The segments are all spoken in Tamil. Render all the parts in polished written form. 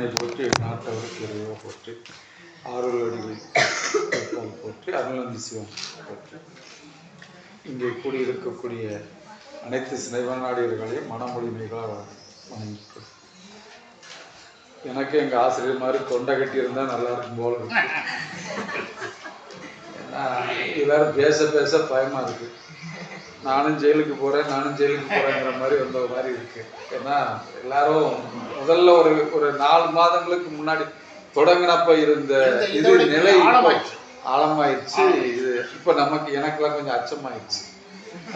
ஈசனை போற்றி நாட்டவருக்கு இறைவோ போற்றி ஆறுள் அடிகள் போற்றி அருள்நந்தி சிவம் போற்றி. இங்கே கூடியிருக்கக்கூடிய அனைத்து சினைவநாடியர்களையும் மனமொழி மிகளாக வணங்கிக்கிறோம். எனக்கு எங்கள் ஆசிரியர் மாதிரி தொண்டை கட்டி இருந்தால் நல்லா இருக்கும் போல இருக்கு. ஏன்னா எல்லாரும் பேச பேச பயமாக இருக்குது. நானும் ஜெயிலுக்கு போகிறேங்கிற மாதிரி வந்த மாதிரி இருக்கு. ஏன்னா எல்லாரும் முதல்ல ஒரு 4 மாதங்களுக்கு முன்னாடி தொடங்கினப்ப இருந்த இது நிலை ஆழமாயிடுச்சு. இது இப்போ எனக்கெல்லாம் கொஞ்சம் அச்சமாயிடுச்சு.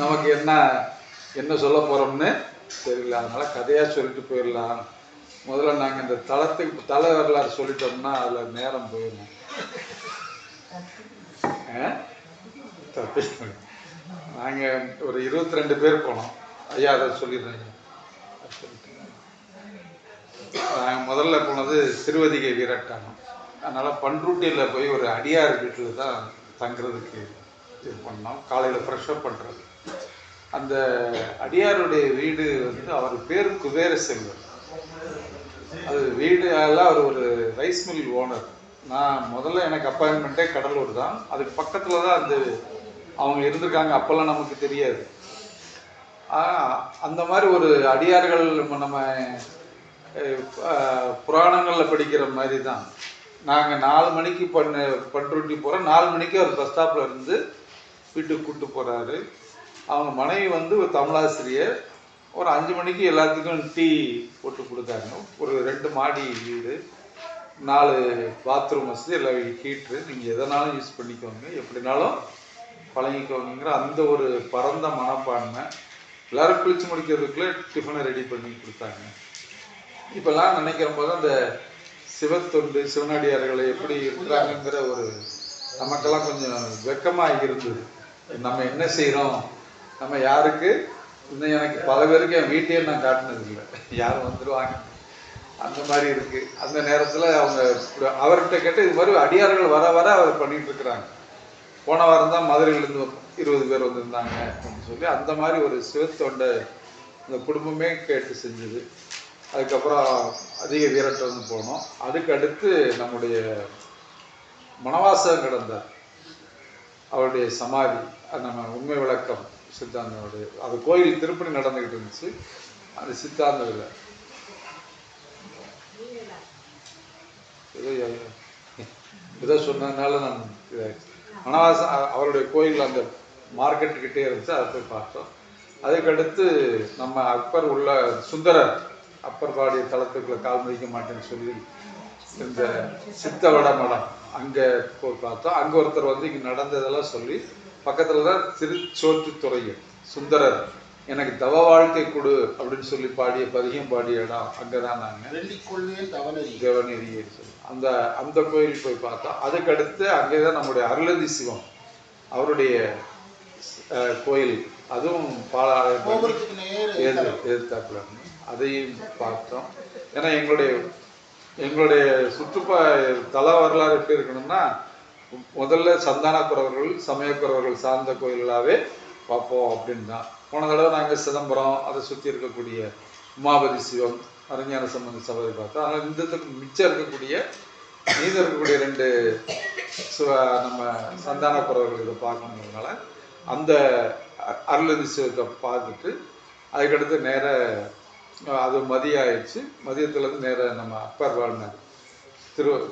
நமக்கு என்ன சொல்ல போகிறோம்னு தெரியல. அதனால கதையாக சொல்லிட்டு போயிடலாம். முதல்ல நாங்கள் இந்த தளத்துக்கு தலை வரலாறு சொல்லிட்டோம்னா அதில் நேரம் போயிடணும். நாங்கள் ஒரு 22 பேர் போனோம். ஐயா அதை சொல்லிடுறேன். நாங்கள் முதல்ல போனது திருவதிகை வீரட்டானம். அதனால் பண்ருட்டியில் போய் ஒரு அடியார் வீட்டில் தான் தங்குறதுக்கு இது பண்ணோம். காலையில் ஃப்ரெஷ்அப் பண்ணுறது. அந்த அடியாருடைய வீடு அவர் பேர் குபேர செல்வர். அது வீடு எல்லாம் அவர் ஒரு ரைஸ் மில் ஓனர். நான் முதல்ல எனக்கு அப்பாயின்மெண்ட்டே கடலூர் தான். அதுக்கு பக்கத்தில் தான் அவங்க இருந்திருக்காங்க. அப்போல்லாம் நமக்கு தெரியாது. அந்த மாதிரி ஒரு அடியார்கள் நம்ம புராணங்களில் படிக்கிற மாதிரி தான். நாங்கள் 4 மணிக்கு பண்ருட்டி போகிறோம். 4 மணிக்கு அவர் பஸ் ஸ்டாப்பில் இருந்து வீட்டுக்கு கூப்பிட்டு போகிறாரு. அவங்க மனைவி ஒரு தமிழாசிரியர். ஒரு 5 மணிக்கு எல்லாத்துக்கும் டீ போட்டு கொடுத்தாங்க. ஒரு 2 மாடி வீடு, 4 பாத்ரூம் வசதி, எல்லாம் ஹீட்ரு. நீங்கள் எதனாலும் யூஸ் பண்ணிக்கோங்க, எப்படினாலும் பழகிக்கோங்கிற அந்த ஒரு பரந்த மனப்பான்மை. எல்லோரும் குளிச்சு முடிக்கிறதுக்குள்ளே டிஃபனை ரெடி பண்ணி கொடுத்தாங்க. இப்போல்லாம் நினைக்கிற போது அந்த சிவத்தொண்டு சிவனடியார்களை எப்படி இருக்கிறாங்கங்கிற ஒரு நமக்கெல்லாம் கொஞ்சம் வெக்கமாக இருந்தது. நம்ம என்ன செய்கிறோம், நம்ம யாருக்கு இன்னும் எனக்கு பல பேருக்கு என் வீட்டையே நான் காட்டினது இல்லை. யாரும் வந்துடுவாங்க அந்த மாதிரி இருக்குது. அந்த நேரத்தில் அவர்கிட்ட கேட்டு இது மாதிரி அடியார்கள் வர வர அவர் பண்ணிகிட்டு இருக்கிறாங்க. போன வாரம் தான் மதுரையிலேருந்து 20 பேர் வந்திருந்தாங்க அப்படின்னு சொல்லி அந்த மாதிரி ஒரு சிவத்தொண்டை அந்த குடும்பமே கேட்டு செஞ்சது. அதுக்கப்புறம் அதிக வீரட்டம் போனோம். அதுக்கு அடுத்து நம்முடைய மணவாசகம் கிடந்தார். அவருடைய சமாதி நம்ம உண்மை விளக்கம் சித்தாந்தனுடைய அது கோயில் திருப்பணி நடந்துக்கிட்டு இருந்துச்சு. அந்த சித்தாந்த ஏதோ சொன்னதுனால நான் மணவாசம் அவருடைய கோயில் அந்த மார்க்கெட்டுக்கிட்டே இருந்துச்சு. அதை போய் பார்த்தோம். அதுக்கடுத்து நம்ம அப்பர் உள்ள சுந்தரர் அப்பர் பாடிய தளத்துக்குள்ள கால் மதிக்க மாட்டேன்னு சொல்லி இந்த சித்தவட மடம் அங்கே போய் பார்த்தோம். அங்கே ஒருத்தர் இங்கே நடந்ததெல்லாம் சொல்லி பக்கத்தில் தான் திருச்சோற்றுத்துறையில் சுந்தரர் எனக்கு தவ வாழ்க்கை கொடு அப்படின்னு சொல்லி பாடிய பதிகம் பாடிய இடம் அங்கே தான் நாங்கள் தேவநெறியை சொல்லி அந்த கோயில் போய் பார்த்தோம். அதுக்கடுத்து அங்கே தான் நம்முடைய அருளந்தி சிவம் அவருடைய கோயில், அதுவும் பாலாளர் எதிர்த்தாப்புல அதையும் பார்த்தோம். ஏன்னா எங்களுடைய தல வரலாறு எப்படி இருக்கணும்னா முதல்ல சந்தானக்குறவர்கள் சமயக்குறவர்கள் சார்ந்த கோயில்களாகவே பார்ப்போம் அப்படின்னு தான். போன தடவை நாங்கள் சிதம்பரம் அதை சுற்றி இருக்கக்கூடிய உமாபதி சிவம் அறிஞான சம்பந்த சபை பார்த்தோம். அதனால் இந்த மிச்சம் இருக்கக்கூடிய மீதம் இருக்கக்கூடிய 2 நம்ம சந்தானக்குறவர்கள் இதை பார்க்கணுங்கிறதுனால அந்த அருளந்தி சிவத்தை பார்த்துட்டு அதுக்கடுத்து நேர அது மதியம் ஆயிடுச்சு. மதியத்துலேருந்து நேராக நம்ம அப்பர் வாழ்ந்த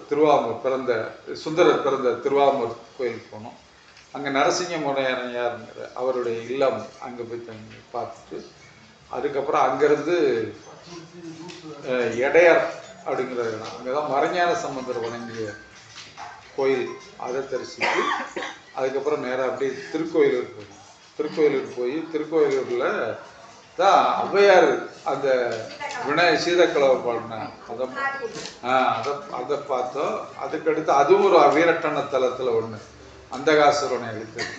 திருவாமூர் பிறந்த சுந்தரர் பிறந்த திருவாமூர் கோயிலுக்கு போனோம். அங்கே நரசிங்க முனையனையாருங்கிற அவருடைய இல்லம் அங்கே போய் தங்கி பார்த்துட்டு அதுக்கப்புறம் அங்கேருந்து எடையார் அப்படிங்கிற இடம், அங்கே தான் மறைஞான சம்பந்தர் வணங்கிய கோயில், அதை தரிசித்து அதுக்கப்புறம் நேராக அப்படியே திருக்கோயிலூர் போய் திருக்கோயிலூரில் தான் ஔவையார் அந்த சீதக்கலவை பாடின அதை பார்த்தோம். அதுக்கடுத்து அதுவும் ஒரு வீரட்டன தலத்தில் ஒன்று அந்தகாசுரனை அளித்தது,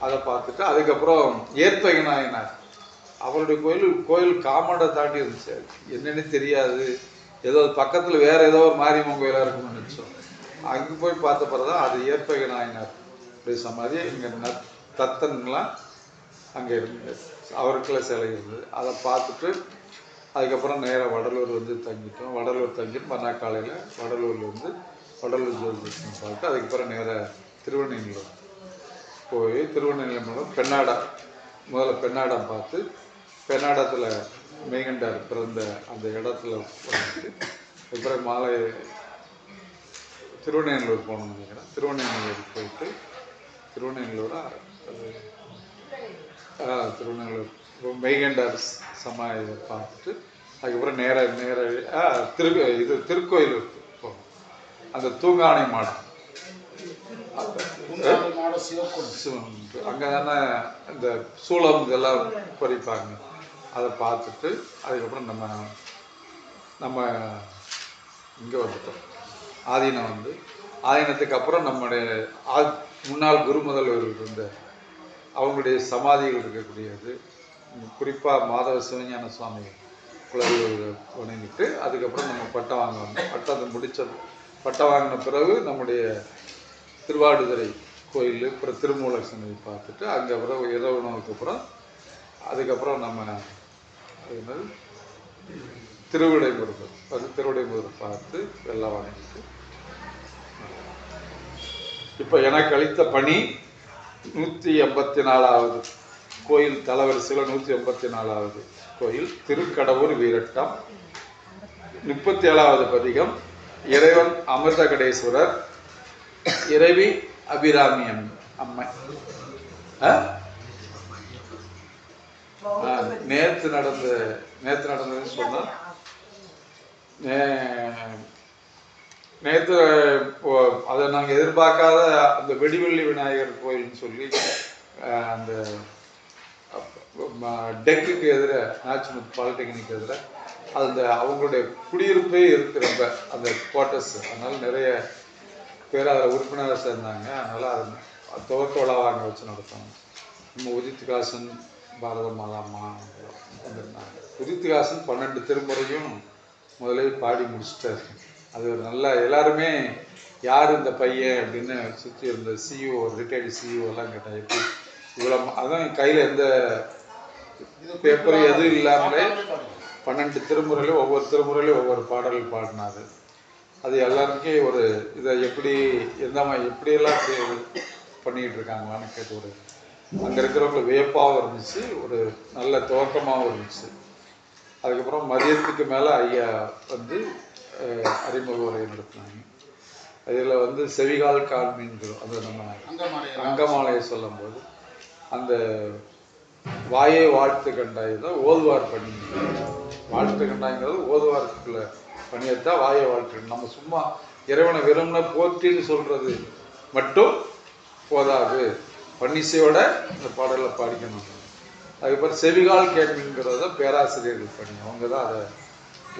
அதை பார்த்துட்டு அதுக்கப்புறம் ஏற்பகை நாயனார் அவருடைய கோயில் காமண்டை தாண்டி இருந்துச்சு. என்னன்னு தெரியாது, ஏதோ பக்கத்தில் வேற ஏதோ ஒரு மாரியம்மன் கோயிலாக இருக்குன்னு நினச்சோம். அங்கே போய் பார்த்த பிறகு தான் அது ஏற்பகை நாயனார் அப்படி சமாதி. இங்கே தத்தன்லாம் அங்கே இருந்தது, அவருக்குள்ள சிலை இருந்தது. அதை பார்த்துட்டு அதுக்கப்புறம் நேராக வடலூர் வந்து தங்கிட்டோம். வடலூர் தங்கிட்டு மறுநாள் காலையில் வடலூரில் வந்து வடலூர் ஜோதிஷம் பார்த்து அதுக்கப்புறம் நேராக திருவண்ணூர் போய் திருவண்ணூர் பெண்ணாடம் முதல்ல பெண்ணாடம் பார்த்து பெண்ணாடத்தில் மெய்கண்டார் பிறந்த அந்த இடத்துல வந்துட்டு அதுக்கப்புறம் மாலை திருவண்ணூர் போகணும்னு நினைக்கிறேன். திருவண்ணூர் போயிட்டு திருவண்ணூரா திருவண்ணூர் மெய்கண்டார் சமாதியை பார்த்துட்டு அதுக்கப்புறம் இது திருக்கோயிலூர் போகணும். அந்த தூங்கானை மாடம் அங்கே தானே இந்த சூளம் இதெல்லாம் பொறிப்பாங்க. அதை பார்த்துட்டு அதுக்கப்புறம் நம்ம இங்கே வந்துட்டோம் ஆதீனம். ஆதீனத்துக்கு அப்புறம் நம்முடைய முன்னாள் குரு முதல்வர் இருந்த அவங்களுடைய சமாதிகள் இருக்கக்கூடியது, குறிப்பாக மாதவ சிவஞான சுவாமி குலதெய்வ வணங்கிட்டு அதுக்கப்புறம் நம்ம பட்டம் வாங்க வந்தோம். பட்டம் வாங்கின பிறகு நம்முடைய திருவாடுதுறை கோயில் அப்புறம் திருமூலர் சன்னதி பார்த்துட்டு அங்கே அப்புறம் இரவு உணவுக்கு அப்புறம் அதுக்கப்புறம் நம்ம திருவிடைமுருகர் பார்த்து எல்லாம் வணங்கிட்டு இப்போ எனக்கு அளித்த பணி 184வது கோயில் தலவரிசையில் 184வது கோயில் திருக்கடவுர் வீரட்டம். 37வது பதிகம் இறைவன் அமிர்தகடேஸ்வரர், இறைவி அபிராமி அம்மை. நேற்று நடந்ததுன்னு சொன்னா நேற்று அதை நாங்கள் எதிர்பார்க்காத அந்த வெடிவெள்ளி விநாயகர் கோயில்னு சொல்லி அந்த டெக்குக்கு எதிர நாச்சிமுத்து பாலிடெக்னிக் எதிர அந்த அவங்களுடைய குடியிருப்பே இருக்கிறப்ப அந்த குவார்ட்டர்ஸ், அதனால நிறைய பேர் அதில் உறுப்பினராக சேர்ந்தாங்க. அதனால் அது துவக்க விழாவாங்க வச்சு நடத்தாங்க. நம்ம உதித்காசன் பாரத மாதாம்மா வந்திருந்தாங்க. உதித்காசன் 12 திருமுறையும் முதலே பாடி முடிச்சுட்டாரு. அது ஒரு நல்ல எல்லாருமே யார் இந்த பையன் அப்படின்னு சுற்றி இருந்த சிஇஓ ரிட்டையர்டு சிஇஓலாம் கேட்டால் எப்படி இவ்வளோ அதான் கையில் எந்த பேப்பரும் எதுவும் இல்லாமலே 12 திருமுறையிலும் ஒவ்வொரு திருமுறையிலும் ஒவ்வொரு பாடல் பாடினார். அது எல்லாருக்கே ஒரு இதை எப்படி எப்படியெல்லாம் இப்படி பண்ணிக்கிட்டு இருக்காங்களான்னு கேட்டு ஒரு அங்கே இருக்கிறவங்களுக்கு வியப்பாகவும் இருந்துச்சு, ஒரு நல்ல துவக்கமாகவும் இருந்துச்சு. அதுக்கப்புறம் மதியத்துக்கு மேலே ஐயா வந்து அறிமுக உரை நடத்தினாங்க. அதில் செவிகால் கால்மீன்கிறோம் அது நம்ம அங்கமாலையை சொல்லும்போது அந்த வாயை வாழ்த்து கண்டாய் தான் ஓதுவார் பண்ணி வாழ்த்து கண்டாய்ங்கிறது ஓதுவார்க்குள்ள பணியத்தான் வாயை வாழ்த்து. நம்ம சும்மா இறைவனை வெறும்னா போற்றின்னு சொல்றது மட்டும் போதாது, பன்னிசையோட இந்த பாடலை பாடிக்கணும். அதுக்கப்புறம் செவிகால் கேட்குங்கிறத பேராசிரியர்கள் பண்ணி அவங்க தான் அதை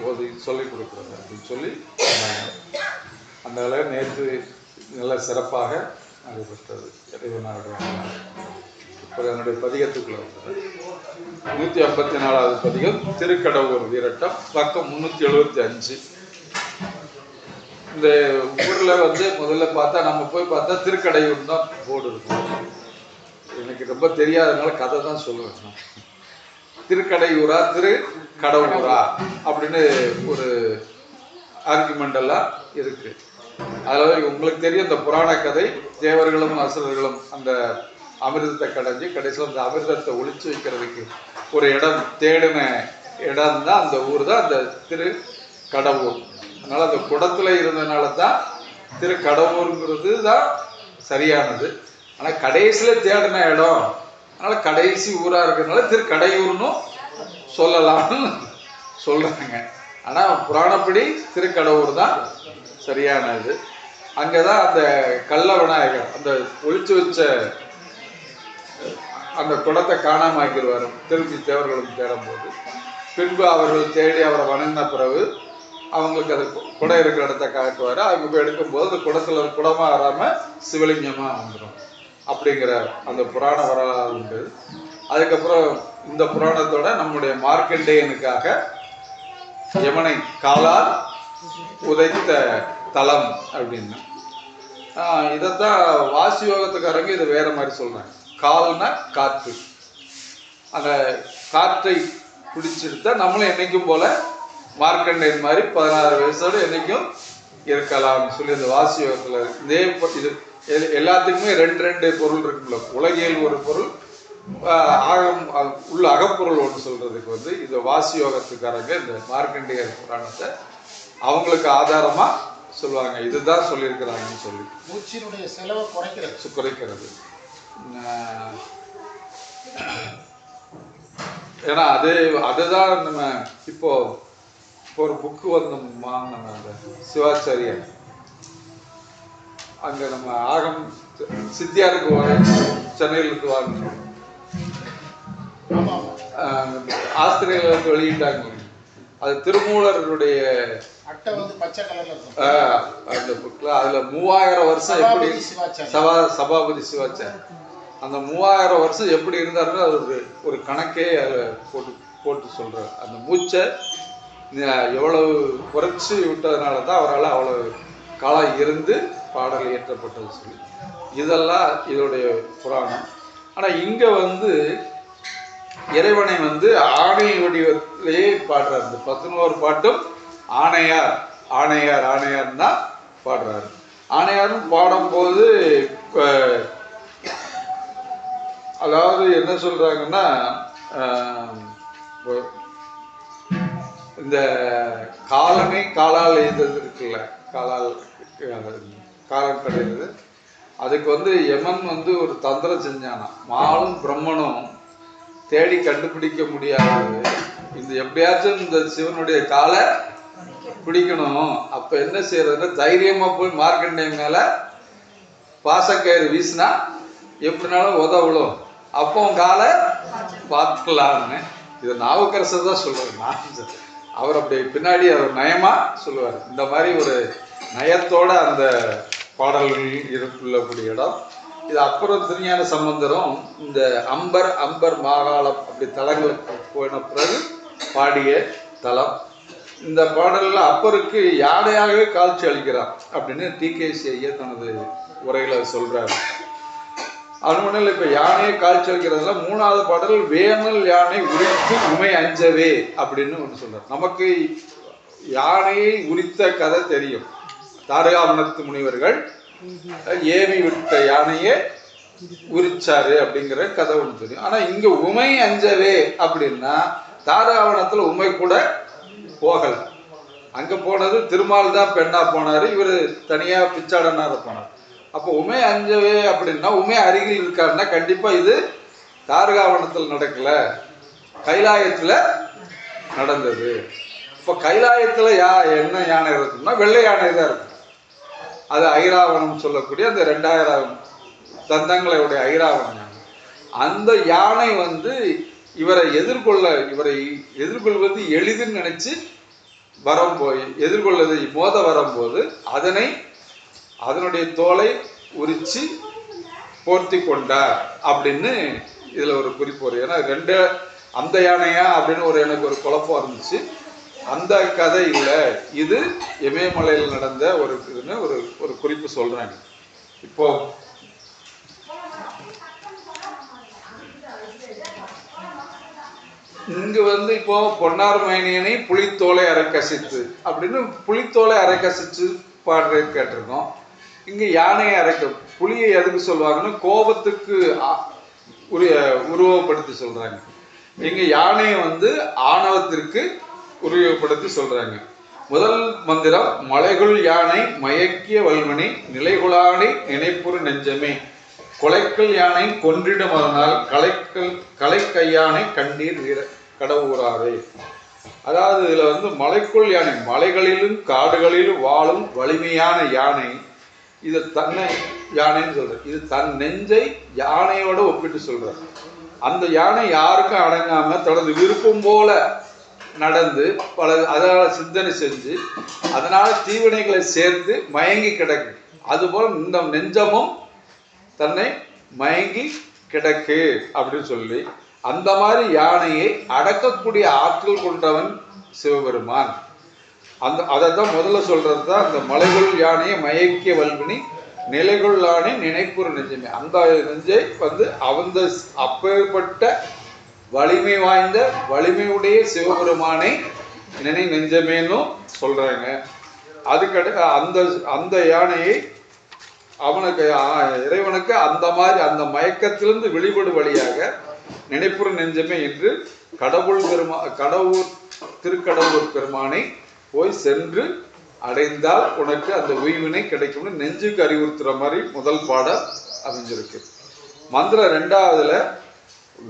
ஓதி சொல்லிக் கொடுக்குறது அப்படின்னு சொல்லி அந்த அளவு நேற்று நல்ல சிறப்பாக நடைபெற்றது. இறைவனாருடைய இப்போ என்னுடைய பதிகத்துக்குள்ள வந்தது 154வது பதிகம் திருக்கடவுர் வீரட்டம், பக்கம் 375. இந்த ஊரில் முதல்ல பார்த்தா நம்ம போய் பார்த்தா திருக்கடையூர் தான் போர்டு இருக்கும். எனக்கு ரொம்ப தெரியாததுனால கதை தான் சொல்லுவேன். திருக்கடையூரா திருக்கடவுரா அப்படின்னு ஒரு ஆர்குமெண்ட் எல்லாம் இருக்கு. அதில் உங்களுக்கு தெரியும் இந்த புராண கதை, தேவர்களும் அசுரர்களும் அந்த அமிர்தத்தை கடைஞ்சி கடைசியில் அந்த அமிர்தத்தை ஒளிச்சு வைக்கிறதுக்கு ஒரு இடம் தேடின இடம் தான் அந்த ஊர் தான் அந்த திருக்கடவுர். அதனால அந்த குடத்துல இருந்ததுனால தான் திருக்கடவுருங்கிறது தான் சரியானது. ஆனால் கடைசியில் தேடின இடம், அதனால கடைசி ஊராக இருக்கிறதுனால திருக்கடையூர்னு சொல்லலாம்னு சொல்றாங்க. ஆனால் புராணப்படி திருக்கடவுர் தான் சரியானது. அங்கே தான் அந்த கள்ள விநாயகர் அந்த ஒளிச்சு வச்ச அந்த குடத்தை காணாம ஆக்கிடுவார் திருச்சி தேவர்களும் தேடும்போது. பின்பு அவர்கள் தேடி அவரை வணங்கின பிறகு அவங்களுக்கு அது குடம் இருக்கிற இடத்த காட்டுவார். அவங்க போய் எடுக்கும்போது அந்த குடத்துல குடமா வராமல் சிவலிங்கமா வந்துடும் அப்படிங்கிற அந்த புராண வரலாறு உண்டு. அதுக்கப்புறம் இந்த புராணத்தோட நம்முடைய மார்க்கண்டேயனுக்காக யமனை காலால் உதைத்த தலம் அப்படின்னு இதைத்தான் வாசி யோகத்துக்காரங்க இதை வேற மாதிரி சொல்றாங்க. கால்னா காற்று, அந்த காற்றை பிடிச்சிருந்தா நம்மளும் என்னைக்கும் போல மார்க்கண்டேயன் மாதிரி 16 வயசோடு என்னைக்கும் இருக்கலாம்னு சொல்லி அந்த வாசி யோகத்துல இதே இது எல்லாத்துக்குமே ரெண்டு பொருள் இருக்குல்ல. உலகியல் ஒரு பொருள், உள்ள அகப்பொருள் ஒன்று சொல்றதுக்கு வந்து இந்த வாசி யோகத்துக்காரங்க இந்த மார்க்கண்டேயர் புராணத்தை அவங்களுக்கு ஆதாரமா சொல்லுவாங்க. இதுதான் சொல்லியிருக்கிறாங்கன்னு சொல்லி மூச்சினுடைய செலவை குறைக்கிறது. ஏன்னா அதுதான் நம்ம இப்போ ஒரு புக்கு வந்து நம்ம அந்த சிவாச்சாரியர் அங்க நம்ம ஆகம் சித்தியாருக்கு சென்னையில் இருந்து வாங்க ஆஸ்திரேலியால இருந்து வெளியிட்டாங்க. அது திருமூலருடைய அந்த புக்ல அதுல 3000 வருஷம் எப்படி சபாபதி சிவாச்சார் அந்த 3000 வருஷம் எப்படி இருந்தாருன்னு அது ஒரு கணக்கே அதுல போட்டு சொல்றாரு. அந்த மூச்சை எவ்வளவு குறைச்சி விட்டதுனாலதான் அவரால் அவ்வளவு காலம் இருந்து பாடல் இயற்றப்பட்டது சொல்லி இதெல்லாம் இதோடைய புராணம். ஆனா இங்க வந்து இறைவனை வந்து ஆணை வடிவத்திலேயே பாடுறாரு. இந்த 11 பாட்டும் ஆணையார் ஆணையார் ஆணையார் தான் பாடுறாரு. ஆணையாரும் பாடும்போது அதாவது என்ன சொல்றாங்கன்னா இந்த காலனை காலால் எழுந்தது இருக்குல்ல, காலம் கிடையாது. அதுக்கு வந்து யமன் வந்து ஒரு தந்திரம் செஞ்சானா, மாலும் பிரம்மனும் தேடி கண்டுபிடிக்க முடியாது, இந்த எப்படியாச்சும் இந்த சிவனுடைய காலை பிடிக்கணும். அப்ப என்ன செய்யறதுன்னா தைரியமா போய் மார்க்கண்டேயன் மேல பாசக்கயிறு வீசினா எப்படினாலும் உதவலும், அப்போ காலை பார்த்துக்கலான்னு. இது நாவுக்கரசர் தான் சொல்றாரு. அவர் அப்படி பின்னாடி அவர் நயமா சொல்லுவார். இந்த மாதிரி ஒரு நயத்தோட அந்த பாடல்கள் இருக்குள்ளக்கூடிய இடம் இது. அப்புறம் திருஞான சம்பந்தரும் இந்த அம்பர் மாகாளம் அப்படி தலங்களுக்கு போன பிறகு பாடிய தலம். இந்த பாடல்ல அப்பருக்கு யானையாகவே காட்சி அளிக்கிறார் அப்படின்னு டிகேசி ஐயா தனது உரையில சொல்றாரு. அது மட்டும் இல்லை, இப்ப யானையை காட்சி அளிக்கிறதுல 3வது பாடல் வேமல் யானை உரித்து உமை அஞ்சவே அப்படின்னு ஒன்று சொல்றாரு. நமக்கு யானையை உரித்த கதை தெரியும். தாரகாவனத்து முனிவர்கள் ஏவி விட்ட யானையே உரிச்சாரு அப்படிங்கிற கதை ஒன்று தெரியும். ஆனா இங்க உமை அஞ்சவே அப்படின்னா தாரகாவனத்துல உமை கூட போகல. அங்க போனது திருமால் தான் பெண்ணா போனாரு, இவரு தனியா பிச்சாடனார போனார். அப்போ உமை அஞ்சவே அப்படின்னா உமை அருகில் இருக்காருன்னா கண்டிப்பா இது தாரகாவனத்தில் நடக்கல, கைலாயத்துல நடந்தது. இப்போ கைலாயத்துல என்ன யானை இருக்குன்னா வெள்ளை யானை தான் இருக்கும். அது ஐராவணம் சொல்லக்கூடிய அந்த 2000 தந்தங்களுடைய ஐராவணம் யானை. அந்த யானை வந்து இவரை எதிர்கொள்வது எளிதுன்னு நினைச்சு எதிர்கொள்வதை மோத வரும்போது அதனுடைய தோலை உரிச்சு போர்த்தி கொண்டார் அப்படின்னு இதுல ஒரு குறிப்பு வரும். ஏன்னா அந்த யானையா அப்படின்னு எனக்கு ஒரு குழப்பம் இருந்துச்சு. அந்த கதை இல்லை, இது இமயமலையில் நடந்த ஒரு குறிப்பு சொல்றாங்க. இப்போ இங்க வந்து இப்போ பொன்னார் மைனியனை புலித்தோலை அரைக்கசித்து அப்படின்னு புலித்தோலை அரைக்கசிச்சு பாடுறது கேட்டிருக்கோம். இங்க யானையை புலியை எதுக்கு சொல்லுவாங்கன்னா கோபத்துக்கு உருவப்படுத்தி சொல்றாங்க. இங்க யானையை வந்து ஆணவத்திற்கு உருவப்படுத்தி சொல்றாங்க. முதல் மந்திரம் மலைகுள் யானை மயக்கிய வல்மணி நிலைகுளானை நினைப்புறு நெஞ்சமே கொலைக்கல் யானை கொன்றிடும் அதனால் கலைக்கையானை கண்டீர் கடவுறாரே. அதாவது இதுல வந்து மலைக்குள் யானை, மலைகளிலும் காடுகளிலும் வாழும் வலிமையான யானை. இது தன்னை யானைன்னு சொல்ற, இது தன் நெஞ்சை யானையோட ஒப்பிட்டு சொல்ற. அந்த யானை யாருக்கும் அடங்காம தனது விருப்பம் போல நடந்து அதனால சிந்தனை செஞ்சு அதனால தீவினைகளை சேர்த்து மயங்கி கிடக்கு. அதுபோல இந்த நெஞ்சமும் தன்னை மயங்கி கிடக்கு அப்படின்னு சொல்லி அந்த மாதிரி யானையை அடக்கக்கூடிய ஆற்றல் கொண்டவன் சிவபெருமான். அதைத்தான் முதல்ல சொல்றது தான் அந்த மலைகுள் யானையை மயக்கிய வல்வினி நிலைகுள் யானை நினைப்புற நெஞ்சமே. அந்த நெஞ்சை வந்து அப்பேற்பட்ட வலிமை வாய்ந்த வலிமையுடைய சிவபெருமானை நினை நெஞ்சமேனும் சொல்றாங்க. அதுக்கடுத்து அந்த அந்த யானையை அவனுக்கு இறைவனுக்கு அந்த மாதிரி அந்த மயக்கத்திலிருந்து வெளிப்படும் வழியாக நினைப்புற நெஞ்சமே என்று கடவுள் திருக்கடவுர் பெருமானை போய் சென்று அடைந்தால் உனக்கு அந்த உய்வினை கிடைக்கும்னு நெஞ்சுக்கு அறிவுறுத்துற மாதிரி முதல் பாடல் அமைஞ்சிருக்கு. மந்திரம் 2வதுல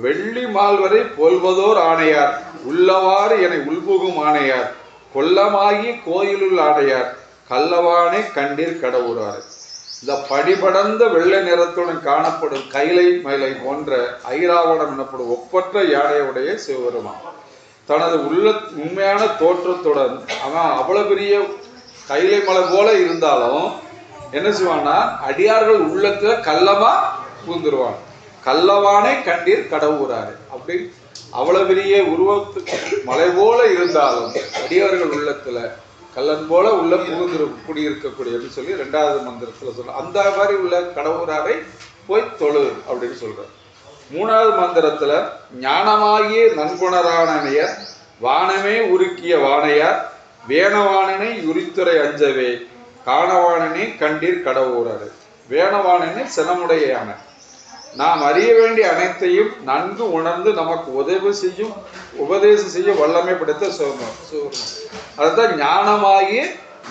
வெள்ளி மால்வரை போல்வதோர் ஆணையார் உள்ளவாறு என உள்புகும் ஆணையார் கொல்லமாகி கோயிலுள் ஆணையார் கல்லவானை கண்டீர் கடவுரார். இந்த படிபடர்ந்த வெள்ளை நிறத்துடன் காணப்படும் கைலை மயிலை போன்ற ஐராவணம் எனப்படும் ஒப்பற்ற யானையுடைய சிவபெருமான் தனது உண்மையான தோற்றத்துடன் அவன் அவ்வளவு பெரிய கைலை மலை போல இருந்தாலும் என்ன செய்வான்னா அடியார்கள் உள்ளத்துல கல்லமா பூந்துருவான். கல்லவானே கண்டீர் கடவுராரு. அப்படி அவ்வளவு பெரிய உருவத்து மலை போல இருந்தாலும் அடியார்கள் உள்ளத்துல கல்லன் போல உள்ள புகுந்து குடியிருக்கக்கூடியன்னு சொல்லி 2வது மந்திரத்துல சொல்ற அந்த மாதிரி உள்ள கடவுராரை போய் தொழு அப்படின்னு சொல்ற. 3வது மந்திரத்துல ஞானமாகிய நன்குணரானையர் வானமே உருக்கிய வானையார் வேணவானனை உரித்துறை அஞ்சவே காணவானனை கண்டீர் கடவுராரு. வேணவானனை சினமுடைய யானை நாம் அறிய வேண்டிய அனைத்தையும் நன்கு உணர்ந்து நமக்கு உபதேசம் செய்ய வல்லமை படைத்த சிவபெருமான். அதுதான் ஞானமாகிய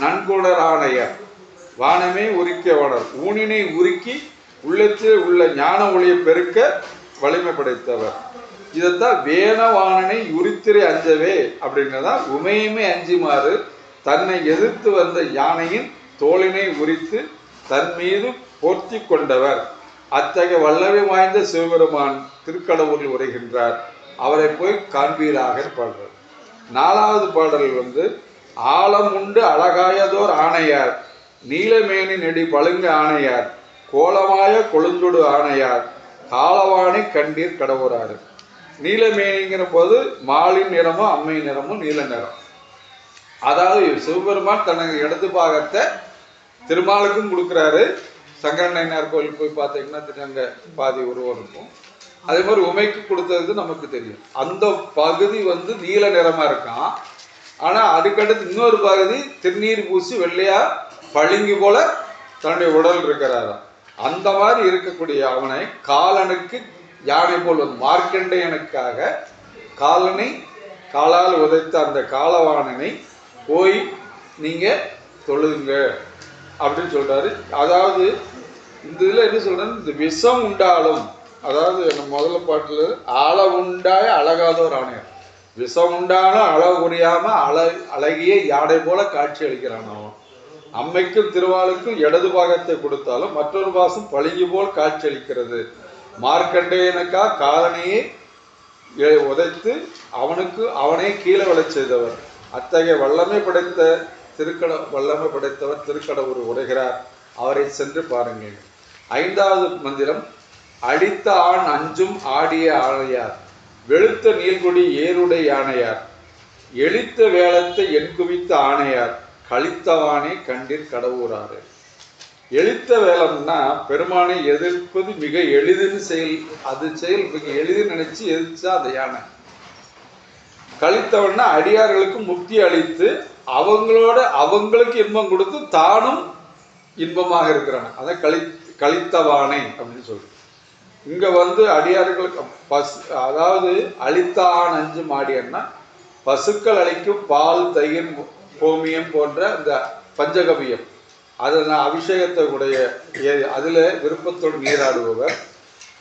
நன்குணரானையர் வானமே உரிக்கவானர் ஊனினை உருக்கி உள்ளத்தில் உள்ள ஞான ஒளியை பெருக்க வலிமை படைத்தவர். இதைத்தான் வேணவானனை உரித்திரை அஞ்சவே அப்படின்னதான் உமையுமே அஞ்சுமாறு தன்னை எதிர்த்து வந்த யானையின் தோளினை உரித்து தன் மீது போர்த்தி கொண்டவர். அத்தகைய வல்லமை வாய்ந்த சிவபெருமான் திருக்கடவுரில் உரைகின்றார். அவரை போய் காண்பீராக பாடுறார். 4வது பாடல் ஆழம் உண்டு அழகாயதோர் ஆணையார் நீலமேனி நெடி பழுங்க ஆணையார் கோலமாய கொழுந்துடு ஆணையார் காலவானை கண்டீர் கடவுராறு. நீலமேனிங்கிற போது மாலின் நிறமும் அம்மை நிறமும் நீல நிறம். அதாவது சிவபெருமான் தனக்கு இடது பாகத்தை திருமாலுக்கும் கொடுக்குறாரு. சங்கரநாயனார் கோயில் போய் பார்த்தீங்கன்னா அங்க பாதி உருவம் இருக்கும். அதே மாதிரி உமைக்கு கொடுத்தது நமக்கு தெரியும். அந்த பகுதி நீல நிறமா இருக்கான். ஆனா அதுக்கடுத்து இன்னொரு பகுதி திருநீர் பூசி வெள்ளையா பளிங்கு போல தன்னுடைய உடல் இருக்கிறாராம். அந்த மாதிரி இருக்கக்கூடிய அவனை காலனுக்கு யானை போல் மார்க்கண்டையனுக்காக காலனை காலால் உதைத்த அந்த காலவாணனை போய் நீங்க தொழுங்க அப்படின்னு சொல்றாரு. அதாவது இந்த இதுல என்ன சொல்றேன், இந்த விஷம் உண்டாலும், அதாவது நம்ம முதல்ல பாட்டுல ஆள உண்டாய அழகாதோர் ஆணையர் விஷம் உண்டான அளவு புரியாம அழகிய யானை போல காட்சி அளிக்கிறான். அவன் அம்மைக்கும் திருவாளுக்கும் இடது பாகத்தை கொடுத்தாலும் மற்றொரு பாசம் பளிங்கு போல் காட்சி அளிக்கிறது. மார்க்கண்டேயனுக்கா காலனையே உதைத்து அவனை கீழே விழச் செய்தவர். அத்தகைய வல்லமை படைத்தவர் திருக்கடவுர் உரைகிறார். அவரை சென்று பாருங்கள். 5வது மந்திரம் அடித்த ஆண் அஞ்சும் ஆடிய ஆணையார் வெளுத்த நீள்கொடி ஏருடை யானையார் எளித்த வேளத்தை என்குவித்த ஆணையார் கழித்தவானே கண்டீர் கடவுராறு. எளித்த வேளம்னா பெருமானை எதிர்ப்பது மிக எளிதுன்னு செயல் மிக எளிதுன்னு நினைச்சு எதிர்த்தா அந்த யானை. கழித்தவன்னா அடியார்களுக்கு முக்தி அளித்து அவங்களுக்கு இன்பம் கொடுத்து தானும் இன்பமாக இருக்கிறான். அதை கழித்தவானை அப்படின்னு சொல்றேன். இங்க அடியார்களுக்கு அதாவது அளித்தான் அஞ்சு மாடியன்னா பசுக்கள் அளிக்கும் பால் தயிர் கோமியம் போன்ற இந்த பஞ்சகவியம் அதன் அபிஷேகத்தை உடைய அதுல விருப்பத்தோடு நீராடுபவர்.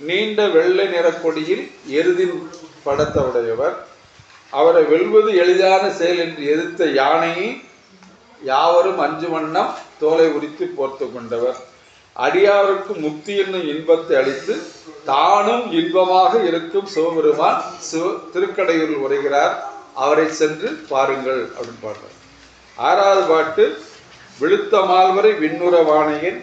நீண்ட வெள்ளை நிற கொடியில் எருதின் படத்தை உடையவர். அவரை வெல்வது எளிதான செயல் என்று எதிர்த்த யானையை யாவரும் அஞ்சு வண்ணம் தோலை உரித்து போர்த்து கொண்டவர். அடியாருக்கு முக்தி என்னும் இன்பத்தை அளித்து தானும் இன்பமாக இருக்கும் சிவபெருமான் திருக்கடையூரில் உரைகிறார். அவரை சென்று பாருங்கள் அப்படின்னு பாடுறார். 6வது பாட்டு விழுத்த மால்வரை விண்ணுற வானையன்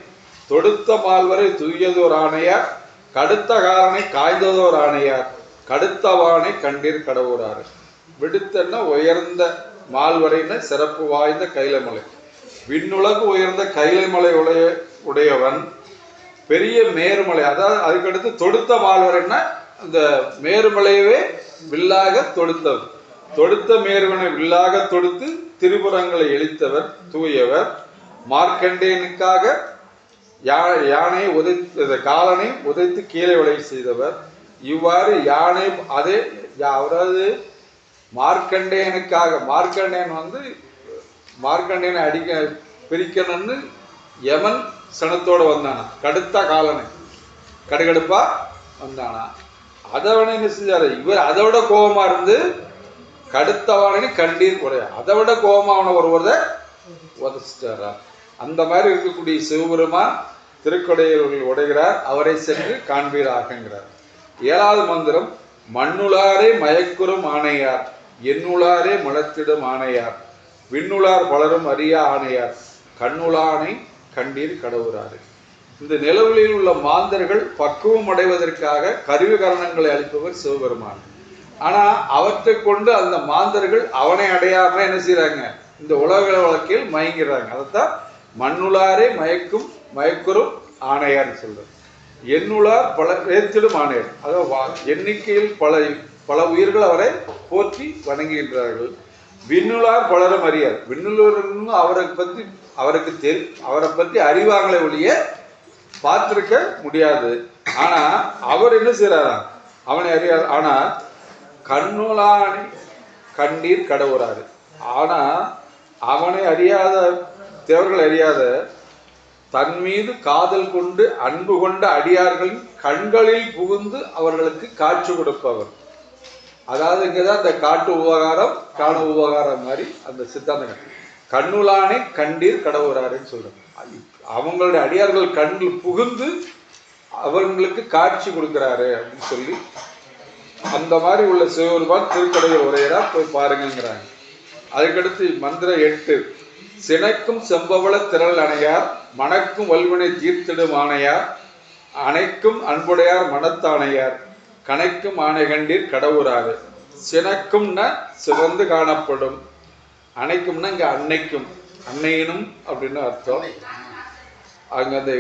தொடுத்த மால்வரை தூயதோர் ஆணையார் கடுத்த காரனை காய்ந்ததோர் ஆணையார் கடுத்தவானை கண்டீர் கடவுராறு. விடுத்தன்னா உயர்ந்த மால்வரைன்னு சிறப்பு வாய்ந்த கைலமலை. விண்ணுலகு உயர்ந்த கைலைமலை உடையவன் பெரிய மேருமலை. அதாவது அதுக்கடுத்து தொடுத்த மால்வரைன்னா இந்த மேருமலையவே வில்லாக தொடுத்தவர், தொடுத்த மேருவனை வில்லாக தொடுத்து திரிபுரங்களை எளித்தவர் தூயவர். மார்க்கண்டேயனுக்காக யானை உதைத்து காலனை உதைத்து கீழே விளை செய்தவர். இவ்வாறு யானை அதே அதாவது மார்க்கண்டேயனுக்காக மார்க்கண்டேயனை அடிக்க பிரிக்கணும்னு யமன் சனத்தோட வந்தானா, கடுத்த காலனை கடுகடுப்பா வந்தானா. அதவனை என்ன செஞ்சாரு, இவர் அதை விட கோபமா இருந்து கடுத்தவானு கண்டீர் குறைய, அதை விட கோபமா அவனை ஒருவரை உதச்சிட்டாரா. அந்த மாதிரி இருக்கக்கூடிய சிவபெருமான் திருக்கொடையூரில் உடைகிறார், அவரை சென்று காண்பீராகங்கிறார். 7வது மந்திரம், மண்ணுளாரே மயக்குறும் ஆணையார், எண்ணுளாரே மலத்திடும் ஆணையார், விண்ணுளார் பலரும் அறியா ஆணையார், கண்ணுளானை கண்டீர் கடவுராறு. இந்த நிலவுகளில் உள்ள மாந்தர்கள் பக்குவம் அடைவதற்காக கருவி கரணங்களை அளிப்பவர் சிவபெருமான். ஆனா அவற்றை கொண்டு அந்த மாந்தர்கள் அவனை அடையாம என்ன செய்யறாங்க, இந்த உலக வழக்கில் மயங்கிறாங்க. அதைத்தான் மண்ணுளாரே மயக்குறும் ஆணையார்னு சொல்றார். எண்ணுளார் பல ஏத்திடும் ஆணையர், அதாவது எண்ணிக்கையில் பல உயிர்கள் அவரை போற்றி வணங்குகின்றார்கள். விண்ணுளார் பலரும் அறியார், விண்ணுலரும் அவரை பற்றி அறிவாங்களே ஒழிய பார்த்திருக்க முடியாது. ஆனா அவர் என்ன செய்யறாரா, அவனை அறியார். ஆனா கண்ணுளானை கண்டீர் கடவுராறு. ஆனா அவனை அறியாத தேவர்கள் அறியாத தன் மீது காதல் கொண்டு அன்பு கொண்ட அடியார்களின் கண்களில் புகுந்து அவர்களுக்கு காட்சி கொடுப்பவர். அதாவது இங்கதான் அந்த காட்டு உபகாரம் காண உபகாரம் மாதிரி அந்த சித்தாந்தங்கள். கண்ணுளானை கண்டீர் கடவுராருன்னு சொல்றாங்க. அவங்களுடைய அடியார்கள் கண்ணில் புகுந்து அவங்களுக்கு காட்சி கொடுக்கிறாரு அப்படின்னு சொல்லி அந்த மாதிரி உள்ள சிவபெருமான் திருக்கடையூர் உரையரா போய் பாருங்கிறாங்க. அதுக்கடுத்து மந்திரம் 8, சினைக்கும் செம்பவள திரள் அணையார், மணக்கும் வல்வினை தீர்த்திடும் ஆணையார், அணைக்கும் அன்புடையார் மனத்தாணையார், கணைக்கும் ஆணை கண்டீர் கடவுராறு. சினக்கும்னா சிவந்து காணப்படும், அணைக்கும்னா இங்க அன்னைக்கும் அன்னையினும் அப்படின்னு அர்த்தம். அங்க அந்த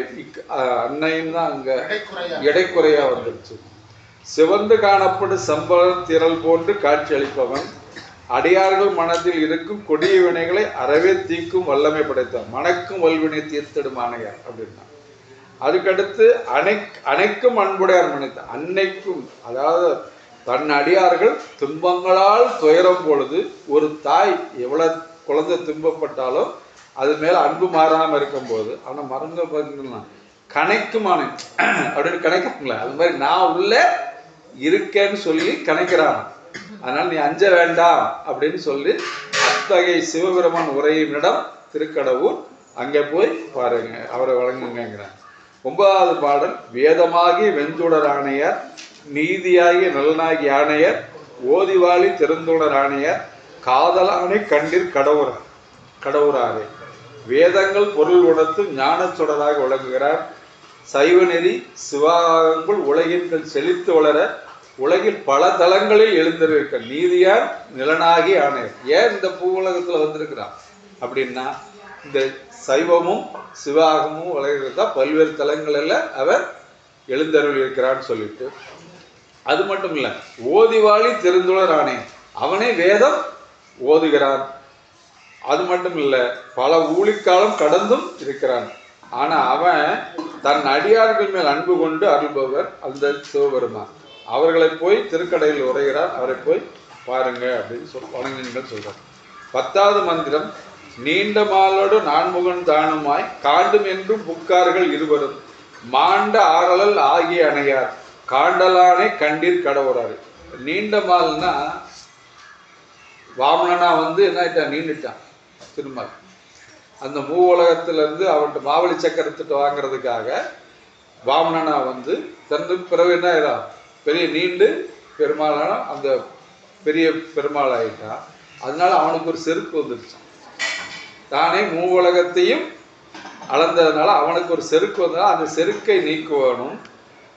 அன்னையும் தான் அங்க எடைக்குறையா வந்துருச்சு. சிவந்து காணப்படும் செம்பவள திரள் போன்று காட்சி அளிப்பவன், அடியார்கள் மனதில் இருக்கும் கொடிய வினைகளை அறவே தீக்கும் வல்லமை படைத்தான், மணக்கும் வல்வினை தீர்த்திடும் ஆணையார் அப்படின்னா. அதுக்கடுத்து அணைக்கும் அன்புடையார் மனைத்த அன்னைக்கும், அதாவது தன் அடியார்கள் துன்பங்களால் துயரம் பொழுது ஒரு தாய் எவ்வளவு குழந்தை துன்பப்பட்டாலும் அது மேல அன்பு மாறாம இருக்கும் போது ஆனா மறந்து பார்த்தீங்கன்னா கணைக்குமான அப்படின்னு கணைக்கிறாங்களா, அது மாதிரி நான் உள்ள இருக்கேன்னு சொல்லி கணைக்கிறான். அதனால நீ அஞ்ச வேண்டாம் அப்படின்னு சொல்லி அத்தகைய சிவபெருமான் உரையும் இடம் திருக்கடவுர், அங்கே போய் பாருங்க, அவரை வழங்குங்கிறாங்க. 9வது பாடல், வேதமாகி வெந்துடர் ஆணையர், நீதியாகி நலனாகி ஆணையர், ஓதிவாளி திருந்துடர் ஆணையர், காதலானை கண்டீர் கடவுராரே. வேதங்கள் பொருள் உணர்த்து ஞான சுடராக விளங்குகிறார். சைவ நெறி சிவாகங்கள் உலகின்கள் செழித்து வளர உலகில் பல தலங்களில் எழுந்திருக்க நீதியார் நிலனாகி ஆணையர். ஏன் இந்த பூ உலகத்துல வந்திருக்கிறான் அப்படின்னா, இந்த சைவமும் சிவாகமும் வளர்கிறதா பல்வேறு தலங்களில் அவர் எழுந்தருள் இருக்கிறான்னு சொல்லிட்டு, அது மட்டும் இல்லை ஓதிவாளி திருந்துளர் ஆணையர், அவனே வேதம் ஓதுகிறான். அது மட்டும் இல்லை பல ஊழிக்காலம் கடந்தும் இருக்கிறான். ஆனா அவன் தன் அடியார்கள் மேல் அன்பு கொண்டு அருள்பவர் அந்த சிவபெருமான். அவர்களை போய் திருக்கடையில் உரைகிறார், அவரை போய் பாருங்க அப்படின்னு வணங்குங்கள் சொல்றார். 10வது மந்திரம், நீண்ட மாலோடு நான்முகன் தானுமாய் காண்டும் என்றும் புக்கார்கள் இருவரும், மாண்ட ஆரலல் ஆகிய அணையார், காண்டலானை கண்டீர் கடவுராரு. நீண்ட மால்னா வாமனனா என்ன ஆயிட்டான், நீண்டுட்டான் திருமால். அந்த மூவுலகத்திலிருந்து அவன்கிட்ட மாவழி சக்கரத்திட்ட வாங்கிறதுக்காக வாமனனா தந்து பிறகு என்ன ஆயிடும், பெரிய நீண்டு பெருமாளான அந்த பெரிய பெருமாள் ஆயிட்டான். அதனால அவனுக்கு ஒரு செருக்கு வந்துருச்சான். தானே மூவுலகத்தையும் அளந்ததுனால அவனுக்கு ஒரு செருக்கு வந்ததுனால அந்த செருக்கை நீக்குவனும்.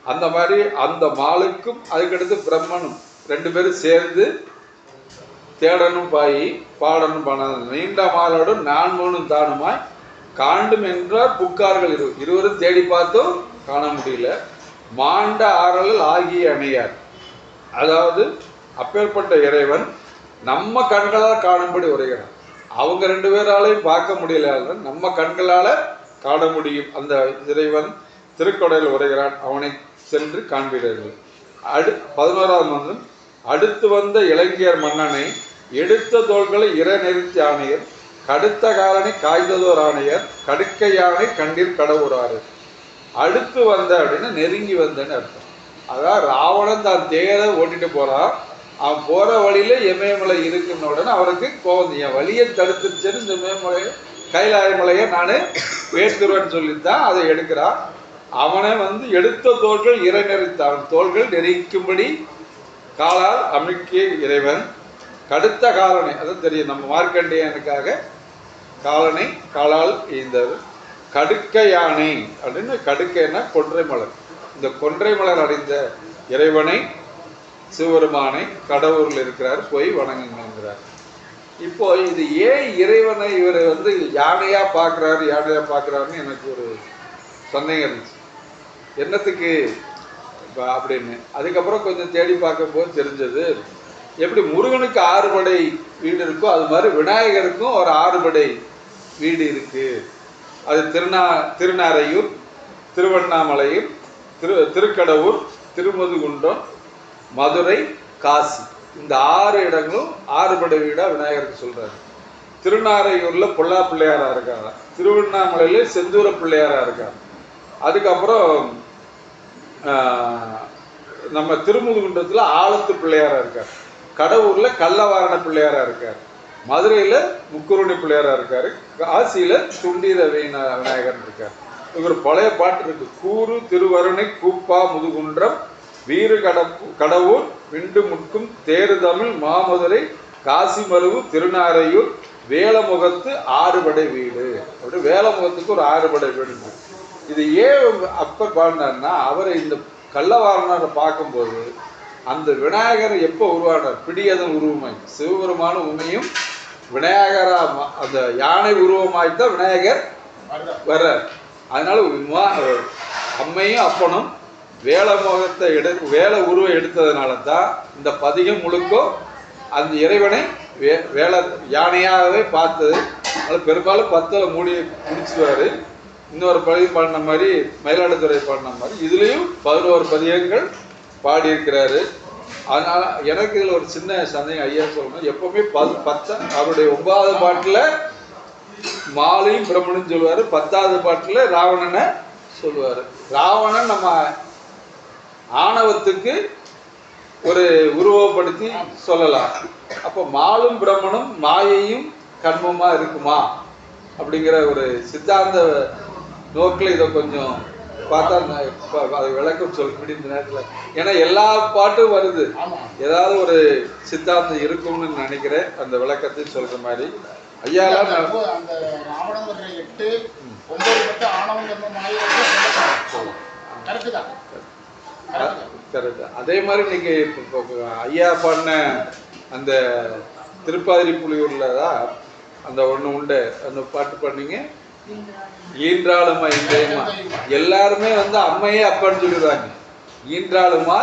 அந்த மாதிரி அந்த மாலுக்கும் அதுக்கடுத்து பிரம்மனும் 2 பேரும் சேர்ந்து தேடனும் பாடனும் பண்ண நீண்ட மாலோடு நான்முகனும் தானுமாய் காண்டும் என்றார் புக்கார்கள் இருவரும் தேடி பார்த்தும் காண முடியல. மாண்ட ஆரலல் ஆகிய அணையார், அதாவது அப்பேற்பட்ட இறைவன் நம்ம கண்களால் காணும்படி உரைகிறான். அவங்க 2 பேராலையும் பார்க்க முடியல, நம்ம கண்களால காண முடியும். அந்த இறைவன் திருக்கொடையில் உரைகிறான், அவனை சென்று காண்பீர்கள். 11ஆவது மந்திரம். அடுத்து வந்த இளைஞர் மன்னனை எடுத்த தோள்களை இற நெறித்த ஆணையர், கடுத்த காலனை காய்ந்ததோர் ஆணையர், கடுக்க யானை கண்டீர் கடவுறாரு. அடுத்து வந்த அப்படின்னா நெருங்கி வந்தன்னு அர்த்தம். அதான் ராவணன் தான் தேரை ஓட்டிட்டு போறான், அவன் போற வழியில இமயமலை இருக்குன்னு உடனே அவனுக்கு கோவம், என் வழியை தடுத்துருச்சுன்னு இந்த இமயமலையை கைலாய மலையை நான் வேற்றுருவேன்னு சொல்லித்தான் அதை எடுக்கிறான். அவனை எடுத்த தோள்கள் இறை நெறித்த, அவன் தோள்கள் நெறிக்கும்படி காலால் அமைக்கிய இறைவன். கடுத்த காலனை, அதான் தெரியும் நம்ம மார்க்கண்டேயனுக்காக காலனை காலால் ஈந்தது. கடுக்க யானை அப்படின்னு, கடுக்கைன்னா கொன்றை மலர், இந்த கொன்றை மலர் அடைந்த இறைவனை சிவபெருமானை கடவுரில் இருக்கிறார், போய் வணங்குங்கிறார். இப்போ இது ஏன் இறைவனை இவர் யானையா பார்க்குறாருன்னு எனக்கு ஒரு சந்தேகம் இருந்துச்சு, என்னத்துக்கு அப்படின்னு. அதுக்கப்புறம் கொஞ்சம் தேடி பார்க்கும்போது தெரிஞ்சது, எப்படி முருகனுக்கு 6 படை வீடு இருக்கோ அது மாதிரி விநாயகருக்கும் ஒரு 6 படை வீடு இருக்கு. அது திருநாரையூர், திருவண்ணாமலையூர், திருக்கடவுர், திருமுதுகுன்றம், மதுரை, காசி, இந்த 6 இடங்களும் 6 படை வீடா விநாயகருக்கு சொல்றாரு. திருநாரையூர்ல பொல்லா பிள்ளையாரா இருக்காங்க, திருவண்ணாமலையில செந்தூர பிள்ளையாரா இருக்காங்க, அதுக்கப்புறம் நம்ம திருமுதுகுன்றத்துல ஆலத்து பிள்ளையாரா இருக்காரு, கடவுர்ல கள்ளவாரண பிள்ளையாரா இருக்காரு, மதுரையில முக்குருணி பிள்ளையாரா இருக்காரு, காசியில துண்டீர விநாயகர் இருக்காரு. இவர் பழைய பாட்டு இருக்கு, கூறு திருவருணை கூப்பா முதுகுன்றம் வீறு கடவுர் விண்டு முட்கும் தேரு தமிழ் மாமதுரை காசி மருவு திருநாரையூர் வேலமுகத்து 6 படை வீடு. அப்படி வேலமுகத்துக்கு ஒரு 6 படை வீடு. இது ஏன் அப்பர் பாடினார்னா, அவரை இந்த கள்ளவாரணரை பார்க்கும்போது அந்த விநாயகர் எப்போ உருவானார், பிடியதன் உருவமாய் சிவபெருமான உண்மையும் விநாயகரா அந்த யானை உருவமாய்த்தான் விநாயகர் வர்றார். அதனால அம்மையும் அப்பனும் வேலமுகத்தை வேல உருவம் எடுத்ததுனால தான் இந்த பதிகம் முழுக்கும் அந்த இறைவனை யானையாகவே பார்த்தது. அது பெரும்பாலும் 10 மூடி முடிச்சுவாரு. இன்னொரு பதிகம் பாடின மாதிரி, மயிலாடுதுறை பாடின மாதிரி இதுலேயும் 11 பதிகங்கள் பாடியிருக்கிறாரு. அதனால எனக்கு இதில் ஒரு சின்ன சந்தேகம், ஐயா சொல்லணும், எப்பவுமே 10 அவருடைய 9வது பாட்டில் மாலையும் பிரம்மனும் சொல்லுவார், 10வது பாட்டில் ராவணனை சொல்லுவார். ராவணன் நம்ம ஆணவத்துக்கு ஒரு உருவப்படுத்தி சொல்லலாம். அப்போ மாலும் பிரம்மனும் மாயையும் கண்மமா இருக்குமா அப்படிங்கிற ஒரு சித்தாந்த நோக்கில் இதை கொஞ்சம் பார்த்தா அதை விளக்கம் சொல்ல இந்த நேரத்தில். ஏன்னா எல்லா பாட்டும் வருது, ஏதாவது ஒரு சித்தாந்தம் இருக்கும்னு நினைக்கிறேன். அந்த விளக்கத்தை சொல்ற மாதிரி ஐயா கரெக்ட். அதே மாதிரி நீங்க ஐயா பாடின அந்த திருப்பாதிரி புலியூர்ல தான் அந்த ஒண்ணு உண்டு, அந்த பாட்டு பண்ணீங்க, ஈன்றாளுமா இன்றையமா. எல்லாருமே அம்மையே அப்பான்னு சொல்லிடுறாங்க. ஈன்றாளுமா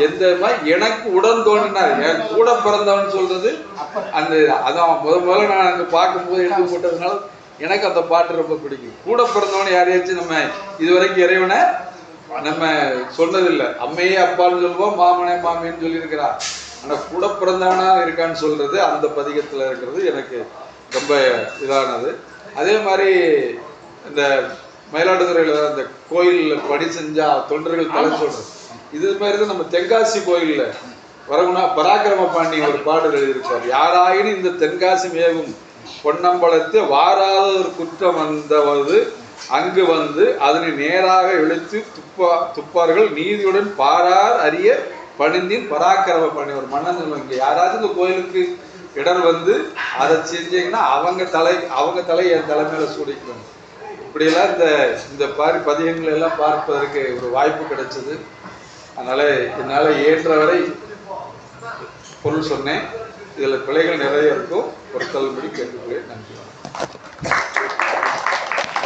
எந்தமா எனக்கு உடன் தோன்றினார், என் கூட பிறந்தவன் சொல்றது அந்த அதான் முதல்ல நான் அங்க பார்க்கும்போது எழுதி போட்டதுனால எனக்கு அந்த பாட்டு ரொம்ப பிடிக்கும். கூட பிறந்தவன் யாரையாச்சும் நம்ம இதுவரைக்கும் இறைவனை நம்ம சொன்னதில்லை. அம்மையே அப்பான்னு சொல்லுவோம், மாமனே மாமின்னு சொல்லியிருக்கிறா. ஆனால் கூட பிறந்தவனா இருக்கான்னு சொல்றது அந்த பதிகத்தில் இருக்கிறது எனக்கு ரொம்ப இதானது. அதே மாதிரி இந்த மயிலாடுதுறையில் அந்த கோயிலில் பணி செஞ்சா தொண்டர்கள் தலை சொல்றது இது மாதிரி தான். நம்ம தென்காசி கோயிலில் வரகுணா பராக்கிரம பாண்டி ஒரு பாடல் எழுதியிருப்பார். யாராயினும் இந்த தென்காசி மேவும் பொன்னம்பலத்தை வாராத ஒரு குற்றம் வந்தவது அங்கு அதனை நேராக இழுத்து துப்பார்கள் நீதியுடன் பாரார் அறிய பணிந்தின் பராக்கிரம பாண்டி. ஒரு மன்னன் இங்க யாராச்சும் இந்த கோயிலுக்கு இடர் அதை செஞ்சீங்கன்னா அவங்க தலை என் தலைமையில சூடிக்கணும். இப்படியெல்லாம் இந்த பதிகங்கள் எல்லாம் பார்ப்பதற்கு ஒரு வாய்ப்பு கிடைச்சது. அதனால என்னால் இயன்றவரை பொருள் சொன்னேன். இதில் பிழைகள் நிறைய இருக்கும், பொருட்கள் படி கேட்டுக்கொள்ளேன். நன்றி.